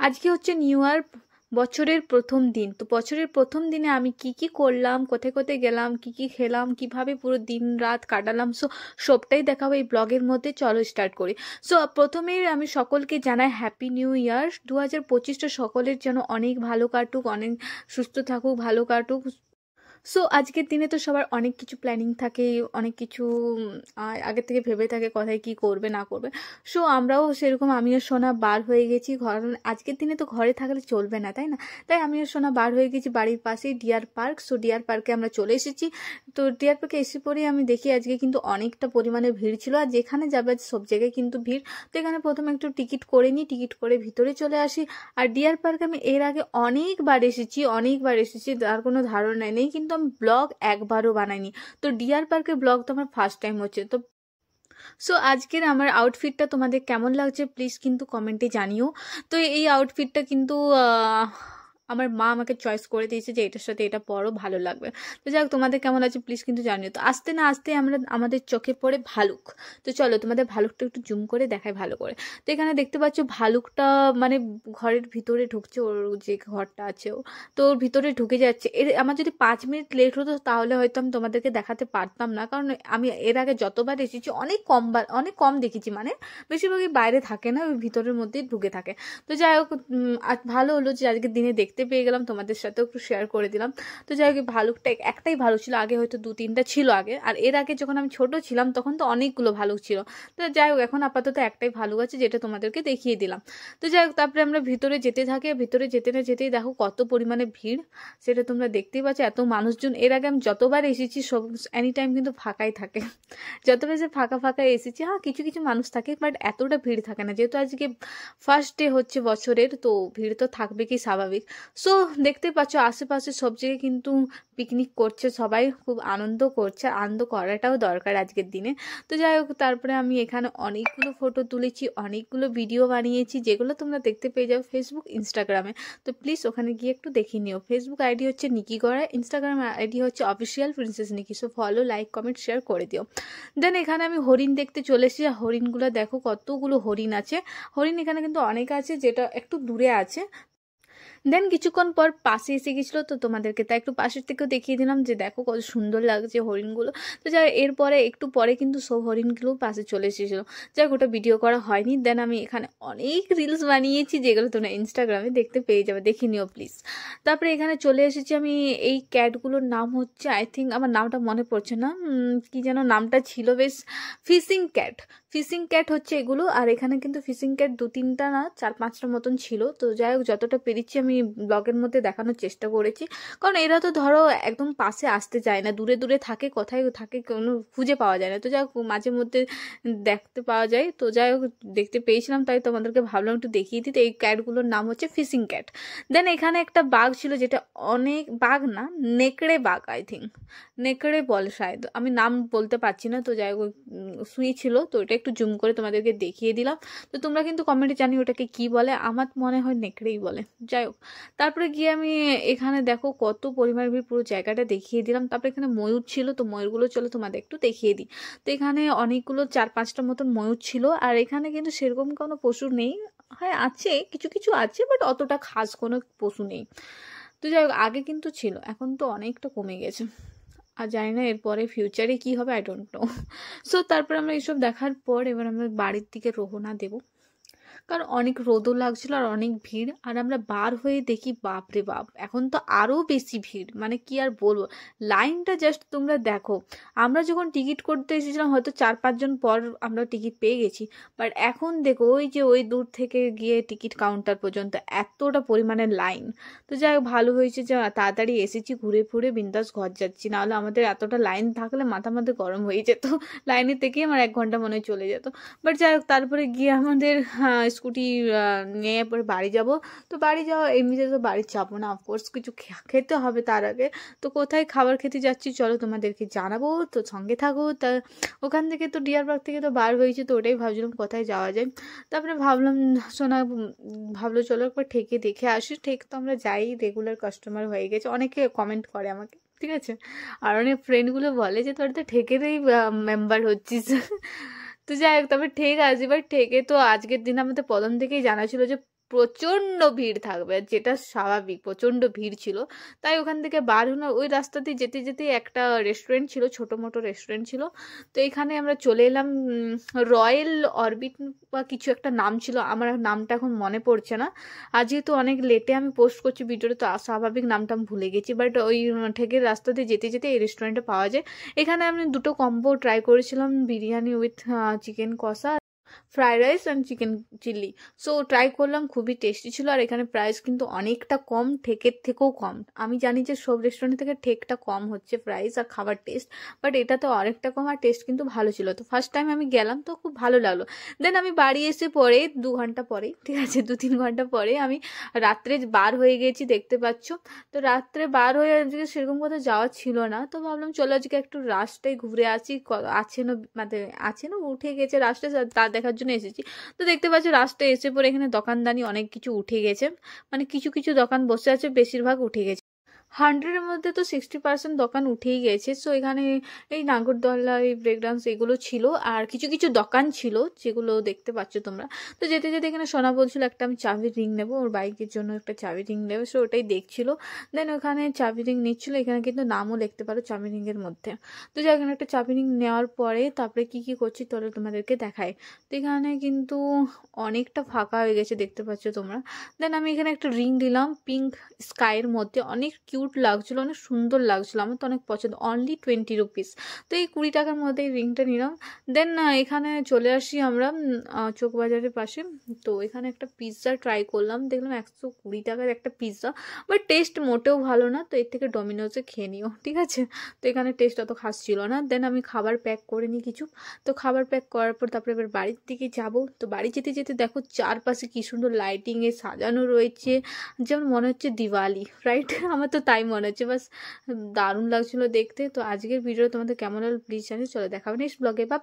আজকে হচ্ছে new year, বছরের প্রথম দিন। তো বছরের প্রথম দিনে আমি কি কি করলাম, কোথায় কোথায় গেলাম, কি কি খেলাম, কিভাবে পুরো দিন রাত কাটালাম, সবটাই দেখাবো এই ব্লগের মধ্যে। চলো স্টার্ট করি। প্রথমেই আমি সকলকে জানাই হ্যাপি নিউ ইয়ার। 2025টা সকলের যেন অনেক ভালো কাটুক, অনেক সুস্থ থাকুক, ভালো কাটুক। আজকের দিনে তো সবার অনেক কিছু প্ল্যানিং থাকে, অনেক কিছু আগে থেকে ভেবে থাকে কোথায় কি করবে না করবে। আমরাও সেরকম, আমিও সোনা বার হয়ে গেছি। আজকের দিনে তো ঘরে থাকলে চলবে না, তাই না? তাই আমিও সোনা বার হয়ে গেছি বাড়ির পাশেই ডিয়ার পার্ক। ডিয়ার পার্কে আমরা চলে এসেছি। তো ডিয়ার পার্কে এসে পরে আমি দেখি আজকে কিন্তু অনেকটা পরিমাণে ভিড় ছিল, আর যেখানে যাবে সব জায়গায় কিন্তু ভিড়। তো এখানে প্রথমে একটু টিকিট করে নিই, টিকিট করে ভিতরে চলে আসি। আর ডিয়ার পার্কে আমি এর আগে অনেকবার এসেছি, তার কোনো ধারণা নেই, কিন্তু আমি ব্লগ একবারও বানাইনি। তো ডিয়ার পার্কের ব্লগ তো আমার ফার্স্ট টাইম হচ্ছে। আজকের আমার আউটফিটটা তোমাদের কেমন লাগছে প্লিজ কিন্তু কমেন্টে জানিও। তো এই আউটফিটটা কিন্তু আমার মা আমাকে চয়েস করে দিয়েছে যে এটার সাথে এটা পরো, ভালো লাগবে। তো যাই হোক, তোমাদের কেমন আছে প্লিজ কিন্তু জানিও। তো আসতে না আসতে আমাদের চোখে পড়ে ভালুক। তো চলো তোমাদের ভালুকটা একটু জুম করে দেখাই ভালো করে। তো এখানে দেখতে পাচ্ছ ভালুকটা মানে ঘরের ভিতরে ঢুকছে, ওর যে ঘরটা আছে তো ওর ভিতরে ঢুকে যাচ্ছে। আমার যদি 5 মিনিট লেট হতো তাহলে হয়তো আমি তোমাদেরকে দেখাতে পারতাম না, কারণ আমি এর আগে যতবার এসেছি অনেক কম দেখেছি, মানে বেশিরভাগই বাইরে থাকে না, ওই ভিতরের মধ্যেই ঢুকে থাকে। তো যাই হোক, ভালো হলো যে আজকের দিনে দেখতে পেয়ে গেলাম, তোমাদের সাথেও একটু শেয়ার করে দিলাম। তো যাই হোক, ভালুকটা একটাই ভালো ছিল, আগে হয়তো 2-3টা ছিল আগে, আর এর আগে যখন আমি ছোট ছিলাম তখন তো অনেকগুলো ভালুক ছিল। তো যাই হোক, এখন আপাতত একটাই ভালুক আছে, যেটা তোমাদেরকে দেখিয়ে দিলাম। তো যাই হোক, তারপরে আমরা ভিতরে যেতে থাকি। ভিতরে যেতে না যেতেই দেখো কত পরিমাণে ভিড়, সেটা তোমরা দেখতেই পাচ্ছ। এত মানুষজন, এর আগে আমি যতবার এসেছি সব এনি টাইম কিন্তু ফাঁকাই থাকে। যতবার যে ফাঁকা ফাঁকা এসেছি, হ্যাঁ কিছু কিছু মানুষ থাকে, বাট এতটা ভিড় থাকে না, যেহেতু আজকে ফার্স্ট ডে হচ্ছে বছরের, তো ভিড় তো থাকবে কি স্বাভাবিক। দেখতে পাচ্ছ আশেপাশে সব জায়গায় কিন্তু পিকনিক করছে, সবাই খুব আনন্দ করছে। আনন্দ করাটাও দরকার আজকের দিনে। তো যাই হোক, তারপরে আমি এখানে অনেকগুলো ফটো তুলেছি, অনেকগুলো ভিডিও বানিয়েছি, যেগুলো তোমরা দেখতে পেয়ে যাবে ফেসবুক, ইনস্টাগ্রামে। তো প্লিজ ওখানে গিয়ে একটু দেখে নিও। ফেসবুক আইডি হচ্ছে নিকি গড়া, ইনস্টাগ্রাম আইডি হচ্ছে অফিসিয়াল প্রিন্সেস নিকি। ফলো, লাইক, কমেন্ট, শেয়ার করে দিও। দেন এখানে আমি হরিণ দেখতে চলে এসেছি। হরিণগুলো দেখো কতগুলো হরিণ আছে। হরিণ এখানে কিন্তু অনেক আছে, যেটা একটু দূরে আছে। দেন কিছুক্ষণ পর পাশে এসে গেছিলো, তো তোমাদেরকে তাই একটু পাশের থেকেও দেখিয়ে দিলাম যে দেখো কত সুন্দর লাগছে হরিণগুলো। তো যাই এরপরে একটু পরে কিন্তু সব হরিণগুলো পাশে চলে এসেছিলো। যাই ওটা ভিডিও করা হয়নি। দেন আমি এখানে অনেক রিলস বানিয়েছি, যেগুলো তোমরা ইনস্টাগ্রামে দেখতে পেয়ে যাবে, দেখে নিও প্লিজ। তারপরে এখানে চলে এসেছি আমি। এই ক্যাটগুলোর নাম হচ্ছে, আই থিঙ্ক আমার নামটা মনে পড়ছে না, কি যেন নামটা ছিল, বেশ ফিশিং ক্যাট। ফিশিং ক্যাট হচ্ছে এগুলো। আর এখানে কিন্তু ফিশিং ক্যাট 2-3টা না 4-5টা মতন ছিল। তো যাই হোক, যতটা পেরেছি আমি ব্লগের মধ্যে দেখানোর চেষ্টা করেছি, কারণ এরা তো ধরো একদম পাশে আসতে চায় না, দূরে দূরে থাকে, কোথায় থাকে কোনো খুঁজে পাওয়া যায় না। তো যাই হোক, মাঝে মধ্যে দেখতে পাওয়া যায়। তো যাই হোক, দেখতে পেয়েছিলাম, তাই তোমাদেরকে ভাবলাম একটু দেখিয়ে দিতে। এই ক্যাটগুলোর নাম হচ্ছে ফিশিং ক্যাট। দেন এখানে একটা বাঘ ছিল, যেটা অনেক, বাঘ না নেকড়ে বাঘ, আই থিঙ্ক নেকড়ে বলে শায়দ, আমি নাম বলতে পারছি না। তো যাই হোক, শুয়েছিল, তো এটা একটু জুম করে তোমাদেরকে দেখিয়ে দিলাম। তো তোমরা কিন্তু কমেন্টে জানি ওটাকে কি বলে, আমার মনে হয় নেকড়েই বলে। যাই হোক, তারপরে গিয়ে আমি এখানে দেখো কত পরিমাণ ভিড়, পুরো জায়গাটা দেখিয়ে দিলাম। তারপরে এখানে ময়ূর ছিল, তো ময়ূরগুলো চলো তোমাদের একটু দেখিয়ে দিই। তো এখানে অনেকগুলো 4-5টা মতন ময়ূর ছিল। আর এখানে কিন্তু সেরকম কোনো পশু নেই, হ্যাঁ আছে কিছু কিছু আছে, বাট অতটা খাস কোনো পশু নেই। তো যাই হোক, আগে কিন্তু ছিল, এখন তো অনেকটা কমে গেছে। আর জানি না এরপরে ফিউচারে কি হবে, আই ডোন্ট নো। তারপর আমরা এইসব দেখার পর এবার আমরা বাড়ির দিকে রওনা দেবো, কারণ অনেক রোদও লাগছিল আর অনেক ভিড়। আর আমরা বার হয়ে দেখি বাপরে বাপ, এখন তো আরো বেশি ভিড়, মানে কি আর বলবো, লাইনটা জাস্ট তোমরা দেখো। আমরা যখন টিকিট করতে এসেছিলাম হয়তো 4-5 জন পর আমরা টিকিট পেয়ে গেছি, বাট এখন দেখো ওই যে ওই দূর থেকে গিয়ে টিকিট কাউন্টার পর্যন্ত এতটা পরিমাণে লাইন। তো যাই হোক, ভালো হয়েছে যে তাড়াতাড়ি এসেছি, ঘুরে ফুরে বিন্দাস ঘর যাচ্ছি, নাহলে আমাদের এতটা লাইন থাকলে মাথা মাথা গরম হয়ে যেত। লাইনের থেকেই আমার 1 ঘন্টা মনে হয় চলে যেত। বাট যাই হোক, তারপরে গিয়ে আমাদের স্কুটি নিয়ে পরে বাড়ি যাব। তো বাড়ি যাওয়া, এমনিতে তো বাড়ি যাবো না, অফকোর্স কিছু খেতে হবে তার আগে। তো কোথায় খাবার খেতে যাচ্ছি চলো তোমাদেরকে জানাবো, তো সঙ্গে থাকো। তা ওখান থেকে তো ডিয়ার পার্ক থেকে তো বার হয়েছে, তো ওটাই ভাবছিলাম কোথায় যাওয়া যায়। তারপরে ভাবলাম সোনা ভাবলো চলো একবার ঠেকে দেখে আসি। ঠেক তো আমরা যাই, রেগুলার কাস্টমার হয়ে গেছে, অনেকে কমেন্ট করে আমাকে, ঠিক আছে। আর অনেক ফ্রেন্ডগুলো বলে যে তোর তো ঠেকেরই মেম্বার হচ্ছিস। তো যাই হোক, তবে ঠেক আসবে, বাট ঠেকে তো আজকের দিন আমাদের প্রথম থেকেই জানা ছিল যে প্রচণ্ড ভিড় থাকবে, যেটা স্বাভাবিক, প্রচণ্ড ভিড় ছিল। তাই ওখান থেকে বার হলাম, ওই রাস্তা দিয়ে যেতে যেতে একটা রেস্টুরেন্ট ছিল, ছোটো মোটো রেস্টুরেন্ট ছিল। তো এখানে আমরা চলে এলাম, রয়্যাল অরবিট বা কিছু একটা নাম ছিল, আমার নামটা এখন মনে পড়ছে না। আর যেহেতু অনেক লেটে আমি পোস্ট করছি ভিডিওটা, তো স্বাভাবিক নামটা আমি ভুলে গেছি, বাট ওই ঠেকের রাস্তা দিয়ে যেতে যেতে এই রেস্টুরেন্টে পাওয়া যায়। এখানে আমি দুটো কম্বো ট্রাই করেছিলাম, বিরিয়ানি উইথ চিকেন কষা, fried rice and chicken chilli. So try করলাম, খুবই টেস্টি ছিল। আর এখানে প্রাইস কিন্তু অনেকটা কম, ঠেকের থেকেও কম। আমি জানি যে সব রেস্টুরেন্ট থেকে ঠেকটা কম হচ্ছে প্রাইস আর খাবার টেস্ট, বাট এটা তো অনেকটা কম, আর টেস্ট কিন্তু ভালো ছিল। তো ফার্স্ট টাইম আমি গেলাম, তো খুব ভালো লাগলো। দেন আমি বাড়ি এসে পরে 2 ঘন্টা পরে, ঠিক আছে 2-3 ঘন্টা পরে আমি রাত্রে বার হয়ে গেছি, দেখতে পাচ্ছ। তো রাত্রে বার হয়ে আজকে সেরকম কোথাও যাওয়া ছিল না, তো ভাবলাম চলো আজকে একটু রাস্তায় ঘুরে আসি, আছে না মানে আছে না উঠে গেছে রাস্তায়, তা দেখার জন্য এসেছি। তো দেখতে পাচ্ছ রাস্তায় এসে পরে এখানে দোকানদানি অনেক কিছু উঠে গেছে, মানে কিছু কিছু দোকান বসে আছে, বেশিরভাগ উঠে গেছে। 100-এর মধ্যে তো 60% দোকান উঠেই গেছে। সো এখানে এই নাগরদোলা, এই ব্রেক ডান্স এগুলো ছিল, আর কিছু কিছু দোকান ছিল যেগুলো দেখতে পাচ্ছ তোমরা। তো যেতে যেতে এখানে সোনা বলছিল একটা আমি চাবির রিং নেবো, ওর বাইকের জন্য একটা চাবির রিং নেবে, সো ওটাই দেখছিল। দেন ওখানে চাবি রিং নিচ্ছিল, এখানে কিন্তু নামও লিখতে পারো চাবি রিংয়ের মধ্যে। তো যাই, এখানে একটা চাবি রিং নেওয়ার পরে তারপরে কি কি করছি তাহলে তোমাদেরকে দেখায়। তো এখানে কিন্তু অনেকটা ফাঁকা হয়ে গেছে, দেখতে পাচ্ছ তোমরা। দেন আমি এখানে একটা রিং দিলাম পিঙ্ক স্কাইয়ের মধ্যে, অনেক কিউট লাগছিল, অনেক সুন্দর লাগছিল, আমার তো অনেক পছন্দ। অনলি 20 রুপিস, তো এই 20 টাকার মধ্যে এই রিংটা নিলাম। দেন এখানে চলে আসি আমরা চোকবাজারের পাশে। তো এখানে একটা পিৎজা ট্রাই করলাম, দেখলাম 120 টাকার একটা পিৎজা, বাট টেস্ট মোটেও ভালো না। তো এর থেকে ডমিনোজে খেয়ে নিও, ঠিক আছে। তো এখানে টেস্ট অত খাস ছিল না। দেন আমি খাবার প্যাক করে নিই কিছু। তো খাবার প্যাক করার পর তারপরে এবার বাড়ির দিকে যাব। তো বাড়ি যেতে যেতে দেখো চারপাশে কি সুন্দর লাইটিংয়ে সাজানো রয়েছে, যেমন মনে হচ্ছে দিওয়ালি, রাইট? আমার তো তাই মনে হচ্ছে, বাস দারুণ লাগছিল দেখতে। তো আজকের ভিডিও তোমাদের কেমন হলো প্লিজ জানিও। চলো দেখাবো নেক্সট ব্লগে, বাই।